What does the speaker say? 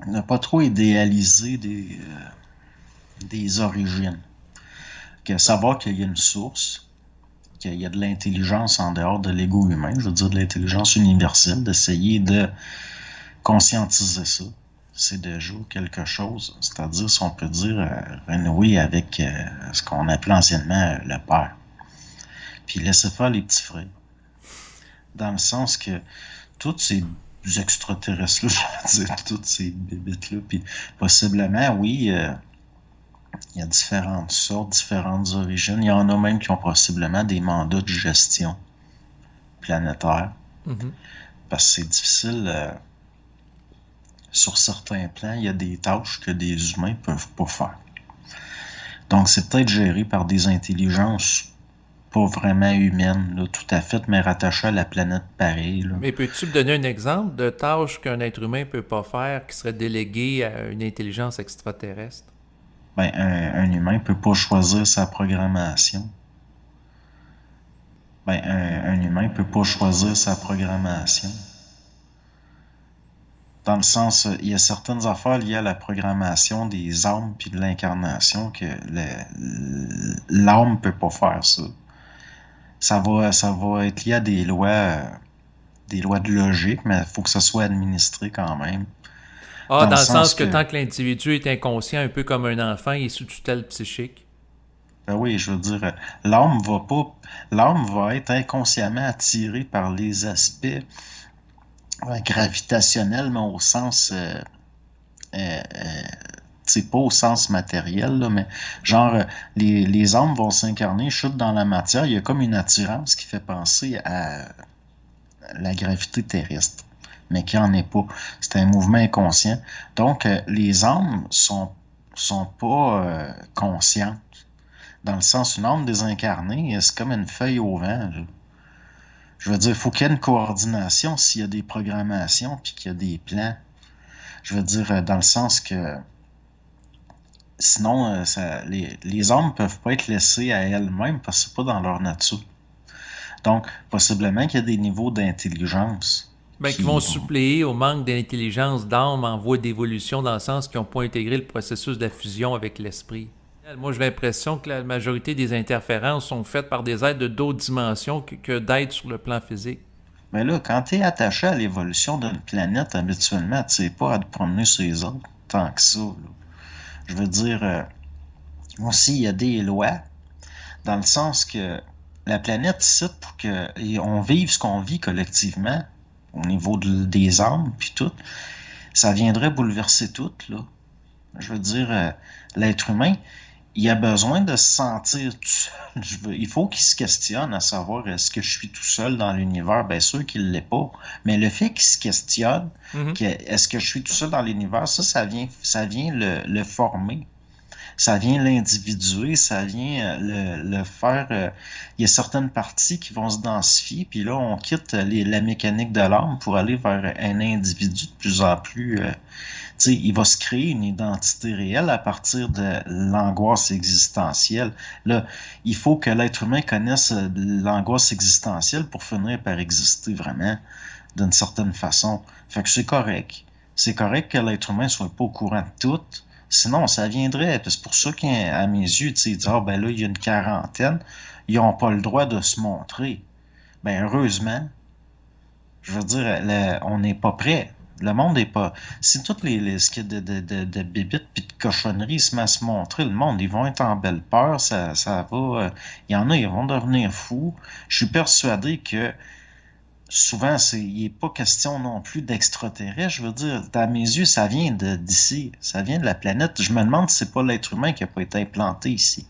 ne pas trop idéaliser des origines. Que savoir qu'il y a une source, qu'il y a de l'intelligence en dehors de l'ego humain, je veux dire de l'intelligence universelle, d'essayer de conscientiser ça. C'est déjà quelque chose, c'est-à-dire, si on peut dire, renouer avec ce qu'on appelait anciennement le père. Puis laisser faire les petits frères. Dans le sens que tous ces extraterrestres-là, je veux dire, toutes ces bébites-là, puis possiblement, oui, il y a différentes sortes, différentes origines. Il y en a même qui ont possiblement des mandats de gestion planétaire. Mhm. Parce que c'est difficile, sur certains plans, il y a des tâches que des humains peuvent pas faire. Donc c'est peut-être géré par des intelligences pas vraiment humaines, là, tout à fait, mais rattachées à la planète pareil. Là. Mais peux-tu me donner un exemple de tâches qu'un être humain peut pas faire qui serait déléguée à une intelligence extraterrestre? Ben, un humain peut pas choisir sa programmation. Ben, un humain peut pas choisir sa programmation. Dans le sens, il y a certaines affaires liées à la programmation des âmes puis de l'incarnation que l'âme peut pas faire ça. Ça va être lié à des lois de logique, mais il faut que ça soit administré quand même. Ah, Dans le dans le sens sens que que, tant que l'individu est inconscient, un peu comme un enfant, il est sous tutelle psychique. ben oui, je veux dire, l'âme va pas, l'âme va être inconsciemment attirée par les aspects gravitationnels, mais au sens, c'est pas au sens matériel, là, mais genre, les âmes vont s'incarner, chutent dans la matière, il y a comme une attirance qui fait penser à la gravité terrestre, mais qui en est pas. C'est un mouvement inconscient. Donc, les âmes sont pas conscientes. Dans le sens, une âme désincarnée, c'est comme une feuille au vent. Là. Je veux dire, il faut qu'il y ait une coordination s'il y a des programmations puis qu'il y a des plans. Je veux dire, dans le sens que sinon, les âmes peuvent pas être laissées à elles-mêmes parce que c'est pas dans leur nature. Donc, possiblement qu'il y a des niveaux d'intelligence Ben, qui vont qui... suppléer au manque d'intelligence d'âme en voie d'évolution dans le sens qu'ils n'ont pas intégré le processus de la fusion avec l'esprit. Moi, j'ai l'impression que la majorité des interférences sont faites par des êtres de d'autres dimensions que d'êtres sur le plan physique. Mais là, quand tu es attaché à l'évolution d'une planète, habituellement, tu sais pas à te promener sur les autres tant que ça. Là. Je veux dire, aussi, il y a des lois, dans le sens que la planète ici, pour qu'on vive ce qu'on vit collectivement, au niveau des âmes, puis tout, ça viendrait bouleverser tout, là. Je veux dire, l'être humain, il a besoin de se sentir tout seul. Il faut qu'il se questionne à savoir est-ce que je suis tout seul dans l'univers? Bien sûr qu'il ne l'est pas. Mais le fait qu'il se questionne, Mhm. est-ce que je suis tout seul dans l'univers, ça vient le former. Ça vient l'individuer, ça vient le faire. Il y a certaines parties qui vont se densifier, puis là, on quitte la mécanique de l'âme pour aller vers un individu de plus en plus. Il va se créer une identité réelle à partir de l'angoisse existentielle. Là, il faut que l'être humain connaisse l'angoisse existentielle pour finir par exister vraiment d'une certaine façon. Fait que c'est correct. C'est correct que l'être humain soit pas au courant de tout. Sinon, ça viendrait. C'est pour ça qu'à mes yeux, ils disent, ah ben là, il y a une quarantaine, ils n'ont pas le droit de se montrer. Ben heureusement, je veux dire, on n'est pas prêt. Le monde n'est pas. Si toutes ce qu'il y a de bébites puis de cochonneries se met à se montrer, le monde, ils vont être en belle peur, ça va. Il y en a, ils vont devenir fous. Je suis persuadé que souvent, il n'est pas question non plus d'extraterrestres. Je veux dire, à mes yeux, ça vient d'ici. Ça vient de la planète. Je me demande si c'est pas l'être humain qui n'a pas été implanté ici.